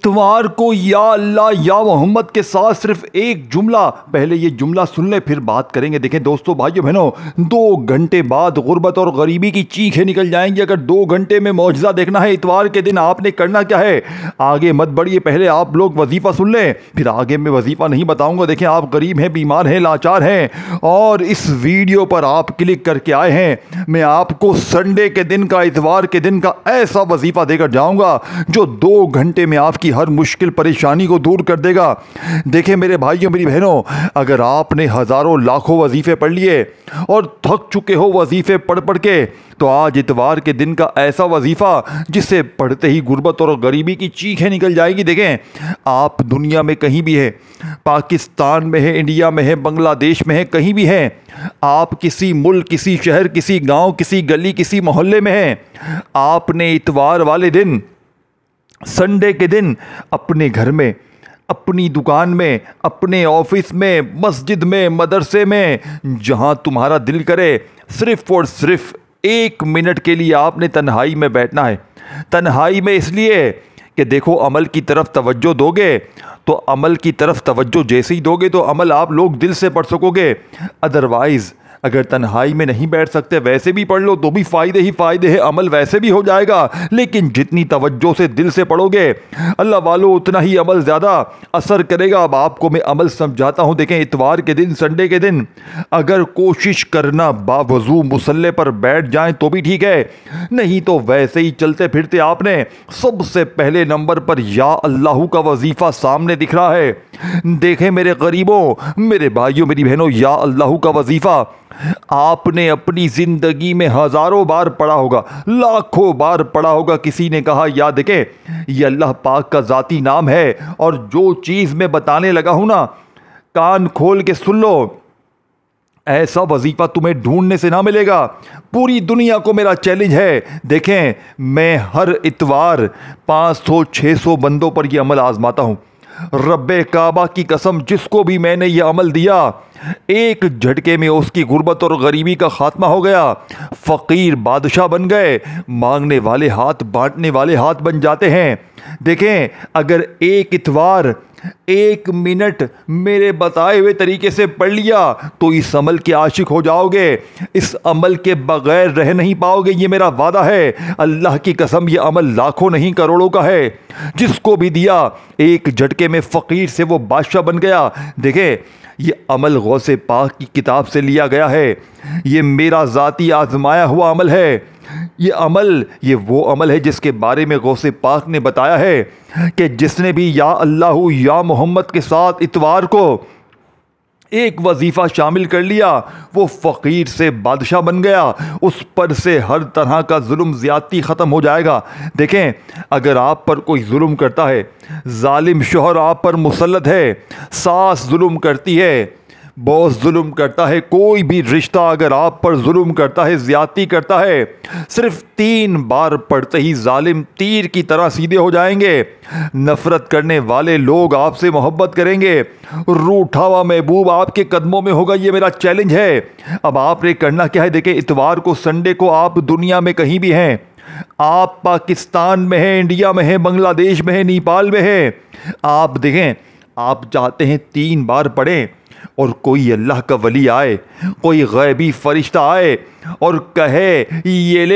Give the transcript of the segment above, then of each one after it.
اتوار کو یا اللہ یا محمد کے ساتھ صرف ایک جملہ، پہلے یہ جملہ سن لیں پھر بات کریں گے۔ دیکھیں دوستو بھائیو بہنوں، 2 گھنٹے بعد غربت اور غریبی کی چیخیں نکل جائیں گی۔ اگر 2 گھنٹے میں معجزہ دیکھنا ہے اتوار کے دن آپ نے کرنا کیا ہے؟ آگے مت بڑھیے، پہلے آپ لوگ وظیفہ سن لیں، پھر آگے میں وظیفہ نہیں بتاؤں گا۔ دیکھیں آپ غریب ہیں، بیمار ہیں، لاچار ہیں اور اس ویڈیو پر آپ کلک کر کے آئے ہیں، میں آپ کو سنڈے کے دن کا، اتوار کے دن کا ایسا وظیفہ دے کر جاؤں گا جو 2 گھنٹے میں آپ کی ہر مشکل پریشانی کو دور کر دے گا۔ دیکھیں میرے بھائیوں میری بہنوں، اگر آپ نے ہزاروں لاکھوں وظیفے پڑھ لیے اور تھک چکے ہو وظیفے پڑھ پڑھ کے، تو آج اتوار کے دن کا ایسا وظیفہ جسے پڑھتے ہی غربت اور غریبی کی چیخیں نکل جائے گی۔ دیکھیں آپ دنیا میں کہیں بھی ہیں، پاکستان میں ہے، انڈیا میں ہے، بنگلہ دیش میں ہے، کہیں بھی ہیں، آپ کسی ملک، کسی شہر، کسی گاؤں، کسی گلی، کسی محلے میں ہیں، آپ نے اتوار والے دن، سنڈے کے دن اپنے گھر میں، اپنی دکان میں، اپنے آفس میں، مسجد میں، مدرسے میں، جہاں تمہارا دل کرے، صرف اور صرف 1 منٹ کے لیے آپ نے تنہائی میں بیٹھنا ہے۔ تنہائی میں اس لیے کہ دیکھو عمل کی طرف توجہ دو گے تو عمل کی طرف توجہ جیسے ہی دو گے تو عمل آپ لوگ دل سے پڑھ سکو گے۔ ادروائز اگر تنہائی میں نہیں بیٹھ سکتے، ویسے بھی پڑھ لو تو بھی فائدے ہی فائدے ہیں، عمل ویسے بھی ہو جائے گا، لیکن جتنی توجہ سے دل سے پڑھو گے اللہ والو اتنا ہی عمل زیادہ اثر کرے گا۔ اب آپ کو میں عمل سمجھاتا ہوں۔ دیکھیں اتوار کے دن، سنڈے کے دن اگر کوشش کرنا باوضو مصلی پر بیٹھ جائیں تو بھی ٹھیک ہے، نہیں تو ویسے ہی چلتے پھرتے آپ نے سب سے پہلے نمبر پر یا اللہ کا وظیفہ سامنے دکھ رہا ہے۔ دیکھیں میرے غریبوں، میرے بھائیوں، میری بہنوں، یا اللہ کا وظیفہ آپ نے اپنی زندگی میں ہزاروں بار پڑھا ہوگا، لاکھوں بار پڑھا ہوگا۔ کسی نے کہا یا دیکھیں یہ اللہ پاک کا ذاتی نام ہے، اور جو چیز میں بتانے لگا ہوں نا کان کھول کے سن لو، ایسا وظیفہ تمہیں ڈھونڈنے سے نہ ملے گا۔ پوری دنیا کو میرا چیلنج ہے، دیکھیں میں ہر اتوار 500-600 بندوں پر یہ عمل آزماتا ہوں۔ رب کعبہ کی قسم، جس کو بھی میں نے یہ عمل دیا، ایک جھٹکے میں اس کی غربت اور غریبی کا خاتمہ ہو گیا، فقیر بادشاہ بن گئے، مانگنے والے ہاتھ بانٹنے والے ہاتھ بن جاتے ہیں۔ دیکھیں اگر ایک اتوار 1 منٹ میرے بتائے ہوئے طریقے سے پڑھ لیا تو اس عمل کے عاشق ہو جاؤ گے، اس عمل کے بغیر رہ نہیں پاؤ گے، یہ میرا وعدہ ہے۔ اللہ کی قسم یہ عمل لاکھوں نہیں کروڑوں کا ہے، جس کو بھی دیا ایک جھٹکے میں فقیر سے وہ بادشاہ بن گیا۔ دیکھیں یہ عمل غوث پاک کی کتاب سے لیا گیا ہے، یہ میرا ذاتی آزمایا ہوا عمل ہے۔ یہ وہ عمل ہے جس کے بارے میں غوث پاک نے بتایا ہے کہ جس نے بھی یا اللہ یا محمد کے ساتھ اتوار کو ایک وظیفہ شامل کر لیا، وہ فقیر سے بادشاہ بن گیا، اس پر سے ہر طرح کا ظلم زیادتی ختم ہو جائے گا۔ دیکھیں اگر آپ پر کوئی ظلم کرتا ہے، ظالم شوہر آپ پر مسلط ہے، ساس ظلم کرتی ہے، باس ظلم کرتا ہے، کوئی بھی رشتہ اگر آپ پر ظلم کرتا ہے، زیادتی کرتا ہے، صرف 3 بار پڑھتے ہی ظالم تیر کی طرح سیدھے ہو جائیں گے۔ نفرت کرنے والے لوگ آپ سے محبت کریں گے، روٹھا ہوا محبوب آپ کے قدموں میں ہوگا، یہ میرا چیلنج ہے۔ اب آپ نے کرنا کیا ہے؟ دیکھیں اتوار کو، سنڈے کو آپ دنیا میں کہیں بھی ہیں، آپ پاکستان میں ہیں، انڈیا میں ہیں، بنگلہ دیش میں ہیں، نیپال میں ہیں، آپ دیکھیں آپ چاہتے ہیں 3 بار پڑھیں اور کوئی اللہ کا ولی آئے، کوئی غیبی فرشتہ آئے اور کہے یہ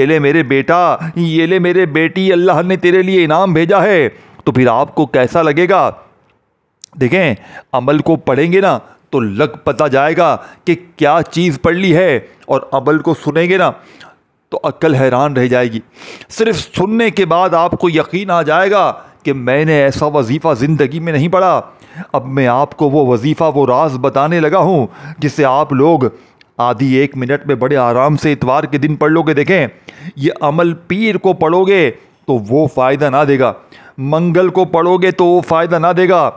لے میرے بیٹا، یہ لے میرے بیٹی، اللہ نے تیرے لیے انعام بھیجا ہے، تو پھر آپ کو کیسا لگے گا؟ دیکھیں عمل کو پڑھیں گے نا تو لگ پتہ جائے گا کہ کیا چیز پڑھ لی ہے، اور عمل کو سنیں گے نا تو عقل حیران رہ جائے گی۔ صرف سننے کے بعد آپ کو یقین آ جائے گا کہ میں نے ایسا وظیفہ زندگی میں نہیں پڑھا۔ اب میں آپ کو وہ وظیفہ، وہ راز بتانے لگا ہوں جسے آپ لوگ آدھی 1 منٹ میں بڑے آرام سے اتوار کے دن پڑھ لو گے۔ دیکھیں یہ عمل پیر کو پڑھو گے تو وہ فائدہ نہ دے گا، منگل کو پڑھو گے تو وہ فائدہ نہ دے گا،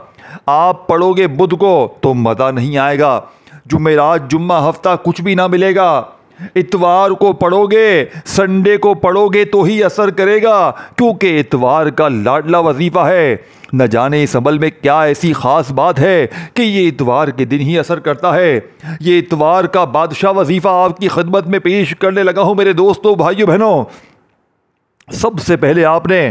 آپ پڑھو گے بدھ کو تو مزہ نہیں آئے گا، جمعرات، جمعہ، ہفتہ کچھ بھی نہ ملے گا۔ اتوار کو پڑھو گے، سنڈے کو پڑھو گے تو ہی اثر کرے گا، کیونکہ اتوار کا لاڈلا وظیفہ ہے۔ نہ جانے اس عمل میں کیا ایسی خاص بات ہے کہ یہ اتوار کے دن ہی اثر کرتا ہے۔ یہ اتوار کا بادشاہ وظیفہ آپ کی خدمت میں پیش کرنے لگا ہوں میرے دوستوں، بھائیوں، بہنوں۔ سب سے پہلے آپ نے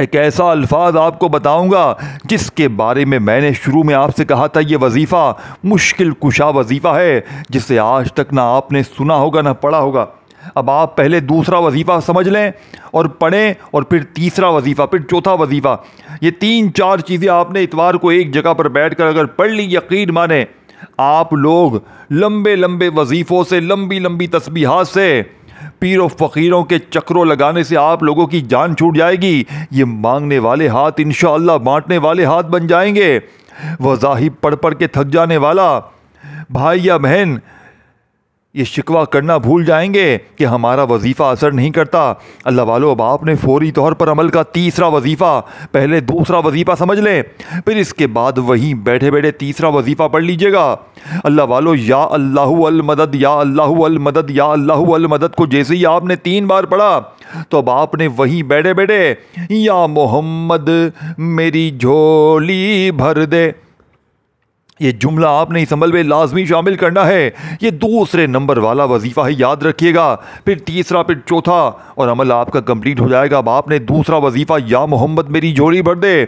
ایک ایسا الفاظ آپ کو بتاؤں گا جس کے بارے میں نے شروع میں آپ سے کہا تھا یہ وظیفہ مشکل کشا وظیفہ ہے، جسے آج تک نہ آپ نے سنا ہوگا نہ پڑھا ہوگا۔ اب آپ پہلے دوسرا وظیفہ سمجھ لیں اور پڑھیں، اور پھر تیسرا وظیفہ، پھر چوتھا وظیفہ۔ یہ 3-4 چیزیں آپ نے اتوار کو ایک جگہ پر بیٹھ کر اگر پڑھ لی، یقین مانیں آپ لوگ لمبے لمبے وظیفوں سے، لمبی لمبی تسبیحات سے، پیر و فقیروں کے چکروں لگانے سے آپ لوگوں کی جان چھوٹ جائے گی۔ یہ مانگنے والے ہاتھ انشاءاللہ بانٹنے والے ہاتھ بن جائیں گے۔ وظائف پڑھ پڑھ کے تھک جانے والا بھائی یا بہن یہ شکوہ کرنا بھول جائیں گے کہ ہمارا وظیفہ اثر نہیں کرتا۔ اللہ والو، اب آپ نے فوری طور پر عمل کا تیسرا وظیفہ، پہلے دوسرا وظیفہ سمجھ لیں، پھر اس کے بعد وہیں بیٹھے بیٹھے تیسرا وظیفہ پڑھ لیجئے گا۔ اللہ والو، یا اللہ المدد، یا اللہ المدد، یا اللہ المدد کو جیسے ہی آپ نے 3 بار پڑھا تو اب آپ نے وہیں بیٹھے بیٹھے یا محمد میری جھولی بھر دے، یہ جملہ آپ نے اس عمل میں لازمی شامل کرنا ہے۔ یہ دوسرے نمبر والا وظیفہ ہے، یاد رکھیے گا۔ پھر تیسرا، پھر چوتھا، اور عمل آپ کا کمپلیٹ ہو جائے گا۔ اب آپ نے دوسرا وظیفہ یا محمد میری جھولی بھر دے،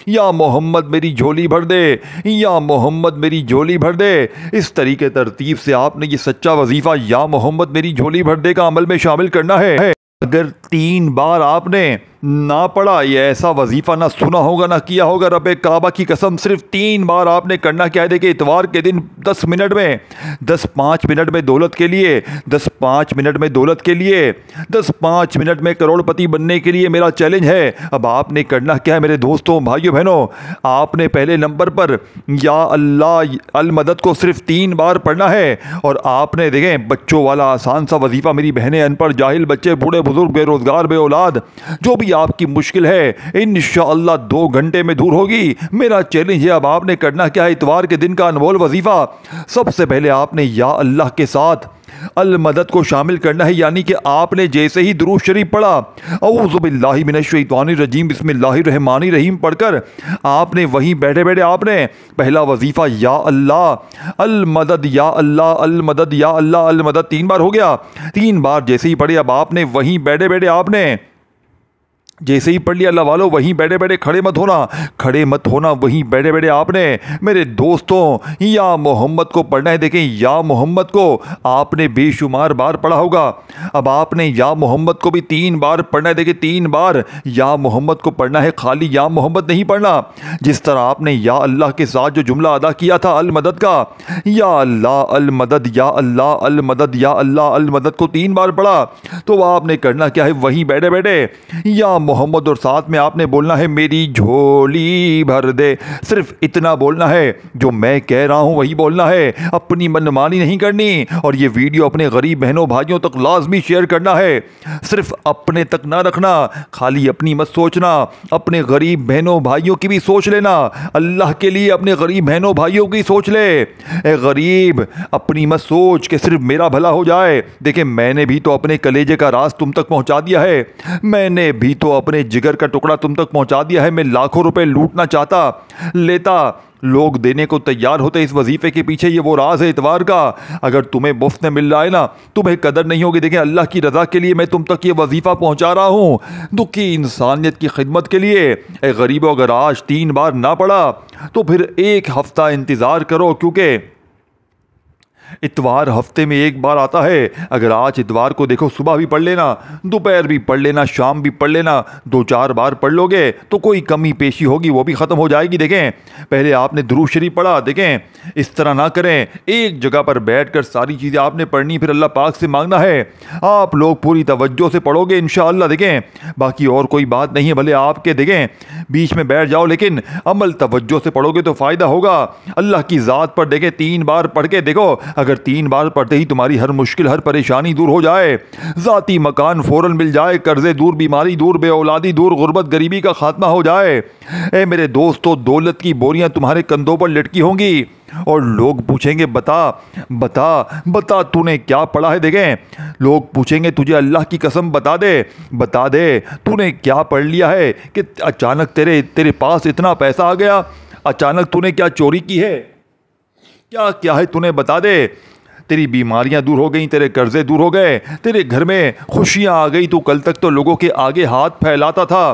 یا محمد میری جھولی بھر دے، یا محمد میری جھولی بھر دے، اس طریقے ترتیب سے آپ نے یہ سچا وظیفہ یا محمد میری جھولی بھر دے کا عمل میں شامل کرنا ہے۔ اگر 3 بار آپ نے نہ پڑھا، یہ ایسا وظیفہ نہ سنا ہوگا نہ کیا ہوگا، رب کعبہ کی قسم صرف 3 بار آپ نے کرنا کیا ہے؟ دیکھیں، اتوار کے دن 10 منٹ میں، 5 منٹ میں دولت کے لیے، 5 منٹ میں دولت کے لیے، 5 منٹ میں کروڑ پتی بننے کے لیے میرا چیلنج ہے۔ اب آپ نے کرنا کیا ہے میرے دوستوں، بھائیو بہنوں؟ آپ نے پہلے نمبر پر یا اللہ المدد کو صرف 3 بار پڑھنا ہے، اور آپ نے دیکھیں بچوں والا آسان سا وظیفہ، میری بہنیں، ان پڑھ، جاہل بچے، بوڑھے بزرگ، بے روزگار، بے اولاد، جو بھی آپ کی مشکل ہے انشاءاللہ 2 گھنٹے میں دور ہوگی۔ میرا چیلنج ہے، اب آپ نے کرنا کیا ہے؟ اتوار کے دن کا انمول وظیفہ، سب سے پہلے آپ نے یا اللہ کے ساتھ المدد کو شامل کرنا ہے، یعنی کہ آپ نے جیسے ہی درود شریف پڑھا، اعوذ باللہ من الشیطان الرجیم بسم اللہ الرحمن الرحیم پڑھ کر آپ نے وہیں بیٹھے بیٹھے آپ نے پہلا وظیفہ یا اللہ المدد، یا اللہ المدد، یا اللہ المدد 3 بار ہو گیا۔ 3 بار جیسے ہی پڑھے، اب آپ نے وہیں بیٹھے بیٹھے آپ نے جیسے ہی پڑھ لیا، اللہ والو وہیں بیٹھے بیٹھے کھڑے مت ہونا، وہیں بیٹھے بیٹھے آپ نے میرے دوستوں یا محمد کو پڑھنا ہے۔ دیکھیں، یا محمد کو آپ نے بے شمار بار پڑھا ہوگا، اب آپ نے یا محمد کو بھی 3 بار پڑھنا ہے۔ دیکھیں، 3 بار یا محمد کو پڑھنا ہے، خالی یا محمد نہیں پڑھنا۔ جس طرح آپ نے یا اللہ کے ساتھ جو جملہ ادا کیا تھا المدد کا، یا اللہ المدد، یا اللہ المدد، یا اللہ المدد کو 3 بار پڑھا، تو آپ نے کرنا کیا ہے؟ وہیں بیٹھے بیٹھے یا محمد، اور ساتھ میں آپ نے بولنا ہے میری جھولی بھر دے۔ صرف اتنا بولنا ہے، جو میں کہہ رہا ہوں وہی بولنا ہے، اپنی منمانی نہیں کرنی، اور یہ ویڈیو اپنے غریب بہنوں بھائیوں تک لازمی شیئر کرنا ہے۔ صرف اپنے تک نہ رکھنا، خالی اپنی مت سوچنا، اپنے غریب بہنوں بھائیوں کی بھی سوچ لینا۔ اللہ کے لیے اپنے غریب بہنوں بھائیوں کی سوچ لے۔ اے غریب، اپنی مت سوچ کہ صرف میرا بھلا ہو جائے۔ دیکھیں، میں نے بھی تو اپنے کلیجے کا راز تم تک پہنچا دیا ہے، میں نے بھی تو اپنے جگر کا ٹکڑا تم تک پہنچا دیا ہے۔ میں لاکھوں روپے لوٹنا چاہتا، لیتا، لوگ دینے کو تیار ہوتے۔ اس وظیفے کے پیچھے یہ وہ راز ہے اتوار کا۔ اگر تمہیں مفت میں مل رہا ہے نا، تمہیں قدر نہیں ہوگی۔ دیکھیں، اللہ کی رضا کے لیے میں تم تک یہ وظیفہ پہنچا رہا ہوں، دکھی انسانیت کی خدمت کے لیے۔ اے غریبو، اگر آج 3 بار نہ پڑھا تو پھر 1 ہفتہ انتظار کرو، کیونکہ اتوار ہفتے میں 1 بار آتا ہے۔ اگر آج اتوار کو دیکھو، صبح بھی پڑھ لینا، دوپہر بھی پڑھ لینا، شام بھی پڑھ لینا، 2-4 بار پڑھ لو گے تو کوئی کمی پیشی ہوگی وہ بھی ختم ہو جائے گی۔ دیکھیں، پہلے آپ نے درود شریف پڑھا، دیکھیں اس طرح نہ کریں، ایک جگہ پر بیٹھ کر ساری چیزیں آپ نے پڑھنی، پھر اللہ پاک سے مانگنا ہے۔ آپ لوگ پوری توجہ سے پڑھو گے انشاءاللہ، دیکھیں باقی اور کوئی بات نہیں ہے، بھلے آپ کے دیکھیں بیچ میں بیٹھ جاؤ، لیکن عمل توجہ سے پڑھو گے تو فائدہ ہوگا۔ اللہ کی ذات پر دیکھیں 3 بار پڑھ کے دیکھو، اگر 3 بار پڑھتے ہی تمہاری ہر مشکل، ہر پریشانی دور ہو جائے، ذاتی مکان فوراً مل جائے، قرضے دور، بیماری دور، بے اولادی دور، غربت غریبی کا خاتمہ ہو جائے، اے میرے دوستو دولت کی بوریاں تمہارے کندھوں پر لٹکی ہوں گی، اور لوگ پوچھیں گے بتا تو نے کیا پڑھا ہے۔ دیکھیں، لوگ پوچھیں گے تجھے اللہ کی قسم بتا دے تو نے کیا پڑھ لیا ہے کہ اچانک تیرے پاس اتنا پیسہ آ گیا، اچانک تو نے کیا چوری کی ہے، کیا ہے تو نے بتا دے۔ تیری بیماریاں دور ہو گئیں، تیرے قرضے دور ہو گئے، تیرے گھر میں خوشیاں آ گئی، تو کل تک تو لوگوں کے آگے ہاتھ پھیلاتا تھا،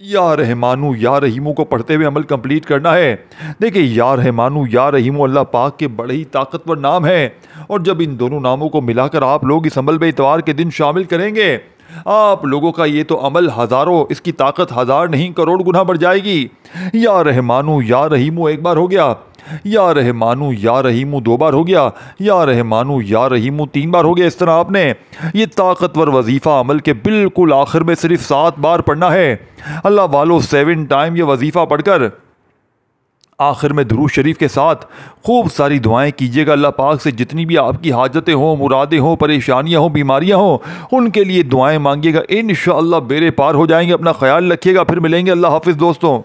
یا رحمانو یا رحیمو کو پڑھتے ہوئے عمل کمپلیٹ کرنا ہے۔ دیکھیں یا رحمانو یا رحیمو اللہ پاک کے بڑے ہی طاقتور نام ہیں، اور جب ان دونوں ناموں کو ملا کر آپ لوگ اس عمل میں اتوار کے دن شامل کریں گے، آپ لوگوں کا یہ تو عمل ہزاروں، اس کی طاقت ہزار نہیں کروڑ گنا بڑھ جائے گی۔ یا رحمانو یا رحیمو ایک بار ہو گیا، یا رحمانو یا رحیمو دو بار ہو گیا، یا رحمانو یا رحیمو تین بار ہو گیا۔ اس طرح آپ نے یہ طاقتور وظیفہ عمل کے بالکل آخر میں صرف 7 بار پڑھنا ہے۔ اللہ والو 7 ٹائم یہ وظیفہ پڑھ کر آخر میں درود شریف کے ساتھ خوب ساری دعائیں کیجیے گا۔ اللہ پاک سے جتنی بھی آپ کی حاجتیں ہوں، مرادیں ہوں، پریشانیاں ہوں، بیماریاں ہوں، ان کے لیے دعائیں مانگیے گا، انشاءاللہ بیڑے پار ہو جائیں گے۔ اپنا خیال رکھیے گا، پھر ملیں گے۔ اللہ حافظ دوستوں۔